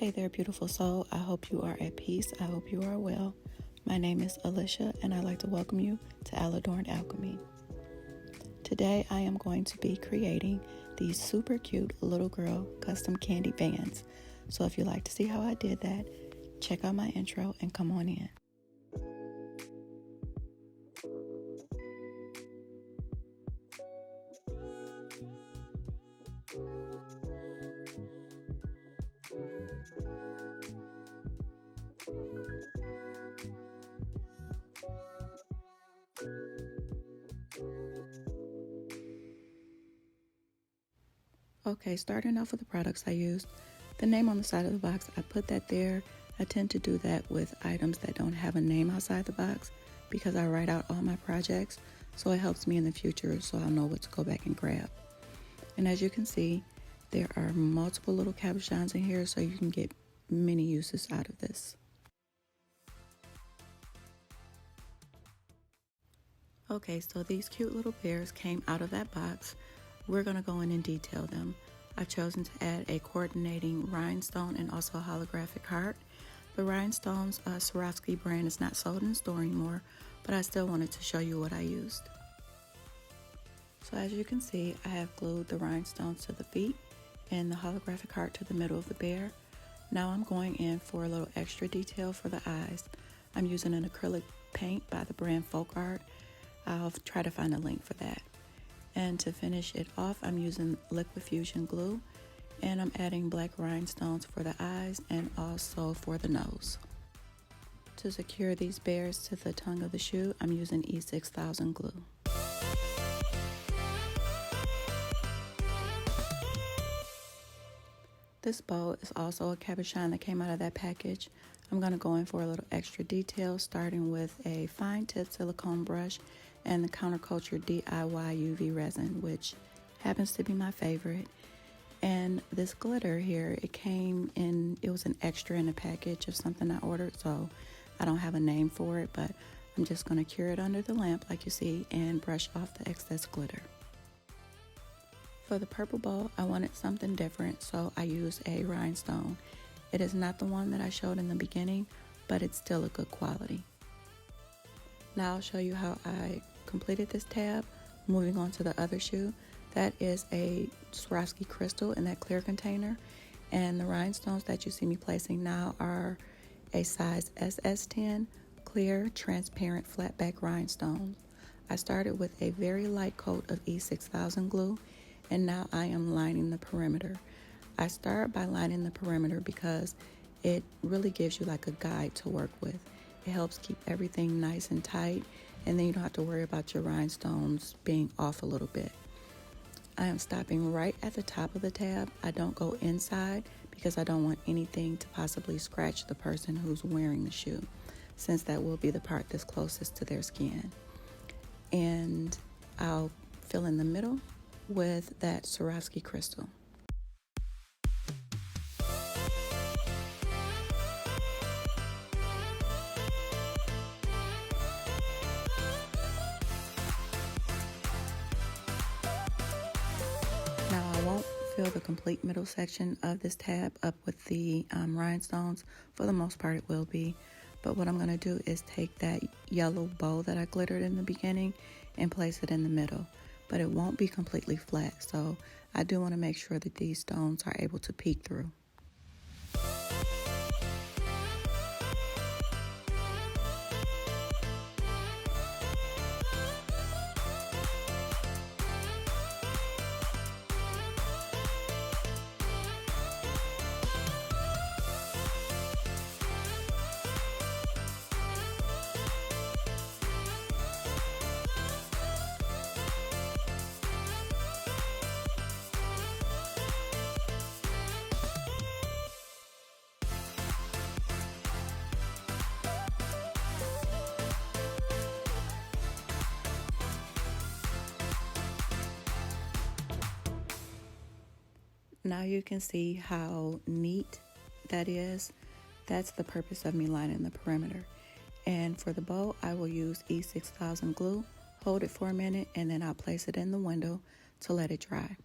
Hey there, beautiful soul. I hope you are at peace. I hope you are well. My name is Alicia, and I'd like to welcome you to Ali-Dorned Alchemy. Today, I am going to be creating these super cute little girl custom candy bands. So if you'd like to see how I did that, check out my intro and come on in. Okay, starting off with the products I used. The name on the side of the box, I put that there. I tend to do that with items that don't have a name outside the box because I write out all my projects, so it helps me in the future so I'll know what to go back and grab. And as you can see, there are multiple little cabochons in here, so you can get many uses out of this. Okay, so these cute little bears came out of that box. We're going to go in and detail them. I've chosen to add a coordinating rhinestone and also a holographic heart. The Rhinestones Swarovski brand is not sold in store anymore, but I still wanted to show you what I used. So as you can see, I have glued the rhinestones to the feet and the holographic heart to the middle of the bear. Now I'm going in for a little extra detail for the eyes. I'm using an acrylic paint by the brand Folk Art. I'll try to find a link for that. And to finish it off, I'm using liquid fusion glue, and I'm adding black rhinestones for the eyes and also for the nose. To secure these bears to the tongue of the shoe, I'm using E6000 glue. This bow is also a cabochon that came out of that package. I'm going to go in for a little extra detail, starting with a fine tip silicone brush and the Counterculture DIY UV resin, which happens to be my favorite. And this glitter here, it was an extra in a package of something I ordered, so I don't have a name for it, but I'm just going to cure it under the lamp like you see and brush off the excess glitter. For the purple bow, I wanted something different, so I used a rhinestone. It is not the one that I showed in the beginning, but it's still a good quality. Now I'll show you how I completed this tab. Moving on to the other shoe, that is a Swarovski crystal in that clear container, and the rhinestones that you see me placing now are a size SS10 clear transparent flatback rhinestones. I started with a very light coat of E6000 glue, and now I am lining the perimeter. I start by lining the perimeter because it really gives you like a guide to work with. It helps keep everything nice and tight, and then you don't have to worry about your rhinestones being off a little bit. I am stopping right at the top of the tab. I don't go inside because I don't want anything to possibly scratch the person who's wearing the shoe, since that will be the part that's closest to their skin. And I'll fill in the middle with that Swarovski crystal. Now I won't fill the complete middle section of this tab up with the rhinestones. For the most part it will be, but what I'm going to do is take that yellow bow that I glittered in the beginning and place it in the middle. But it won't be completely flat, so I do want to make sure that these stones are able to peek through. Now you can see how neat that is. That's the purpose of me lining the perimeter. And for the bow, I will use E6000 glue, hold it for a minute, and then I'll place it in the window to let it dry.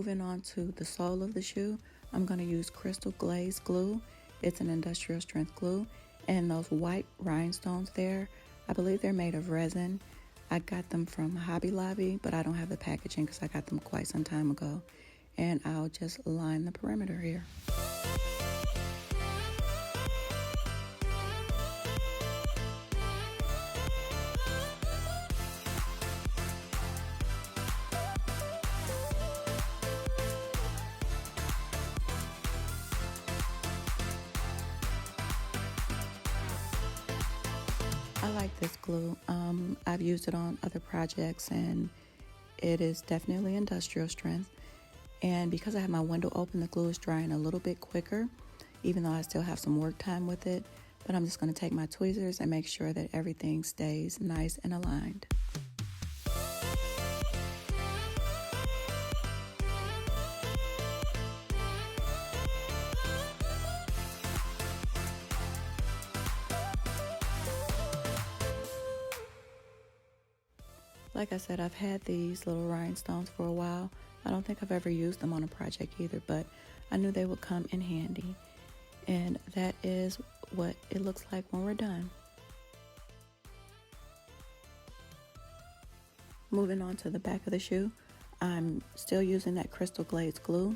Moving on to the sole of the shoe, I'm going to use crystal glazed glue. It's an industrial strength glue. And those white rhinestones there, I believe they're made of resin. I got them from Hobby Lobby, but I don't have the packaging because I got them quite some time ago. And I'll just line the perimeter here. I like this glue. I've used it on other projects and it is definitely industrial strength. And because I have my window open, the glue is drying a little bit quicker, even though I still have some work time with it. But I'm just going to take my tweezers and make sure that everything stays nice and aligned. Like I said, I've had these little rhinestones for a while. I don't think I've ever used them on a project either, but I knew they would come in handy. And that is what it looks like when we're done. Moving on to the back of the shoe, I'm still using that crystal glazed glue,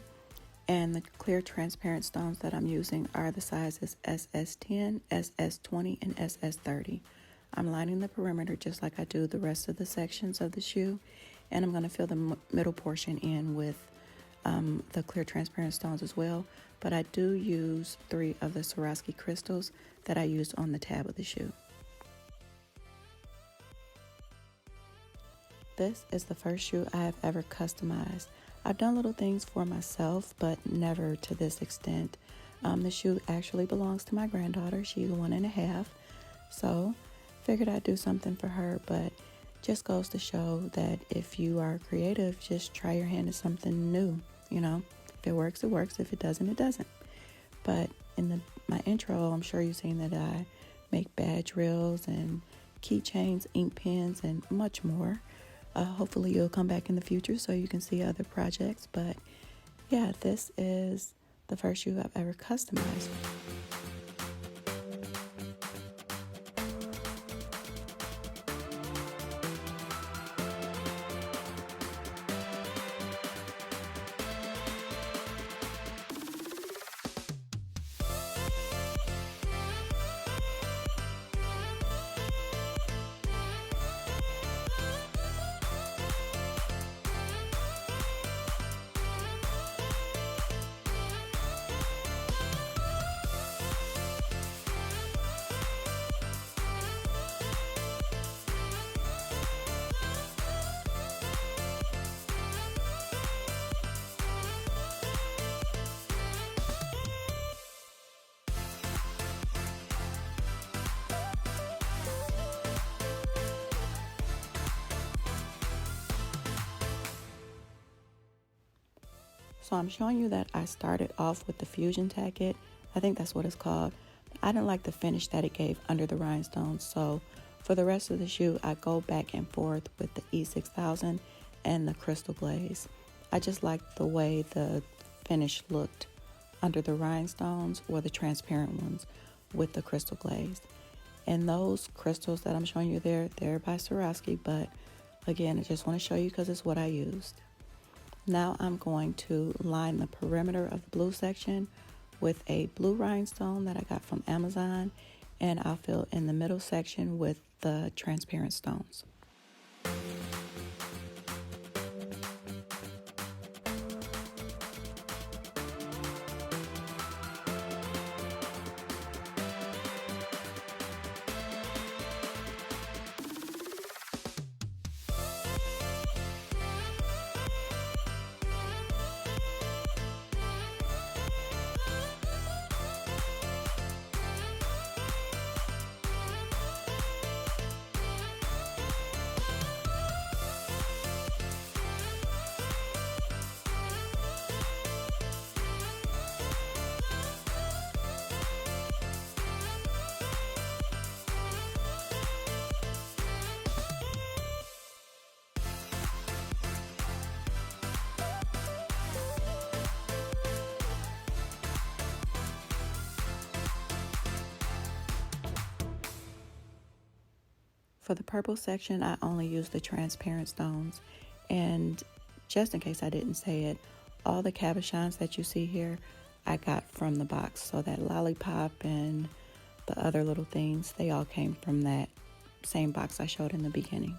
and the clear transparent stones that I'm using are the sizes SS10, SS20, and SS30. I'm lining the perimeter just like I do the rest of the sections of the shoe, and I'm going to fill the middle portion in with the clear transparent stones as well, but I do use 3 of the Swarovski crystals that I used on the tab of the shoe. This is the first shoe I have ever customized. I've done little things for myself, but never to this extent. The shoe actually belongs to my granddaughter. She's 1.5, so figured I'd do something for her, but just goes to show that if you are creative, just try your hand at something new. You know, if it works, it works. If it doesn't, it doesn't. But in my intro, I'm sure you've seen that I make badge reels and keychains, ink pens, and much more. Hopefully you'll come back in the future so you can see other projects. But yeah, this is the first shoe I've ever customized. So I'm showing you that I started off with the Fusion Tacket. I think that's what it's called. I didn't like the finish that it gave under the rhinestones. So for the rest of the shoe, I go back and forth with the E6000 and the crystal glaze. I just liked the way the finish looked under the rhinestones or the transparent ones with the crystal glaze. And those crystals that I'm showing you there, they're by Swarovski, but again, I just want to show you because it's what I used. Now I'm going to line the perimeter of the blue section with a blue rhinestone that I got from Amazon, and I'll fill in the middle section with the transparent stones. For the purple section, I only used the transparent stones. And just in case I didn't say it, all the cabochons that you see here, I got from the box. So that lollipop and the other little things, they all came from that same box I showed in the beginning.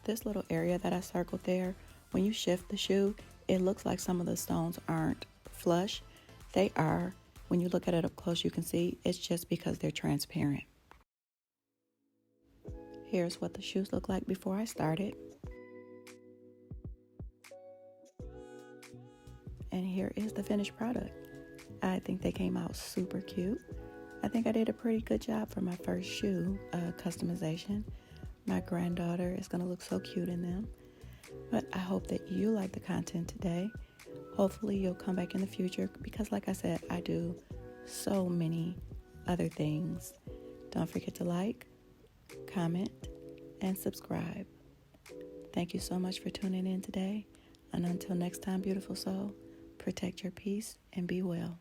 This little area that I circled there, when you shift the shoe, it looks like some of the stones aren't flush. They are. When you look at it up close, you can see it's just because they're transparent. Here's what the shoes look like before I started. And here is the finished product. I think they came out super cute. I think I did a pretty good job for my first shoe customization. My granddaughter is going to look so cute in them. But I hope that you like the content today. Hopefully you'll come back in the future because like I said, I do so many other things. Don't forget to like, comment, and subscribe. Thank you so much for tuning in today. And until next time, beautiful soul, protect your peace and be well.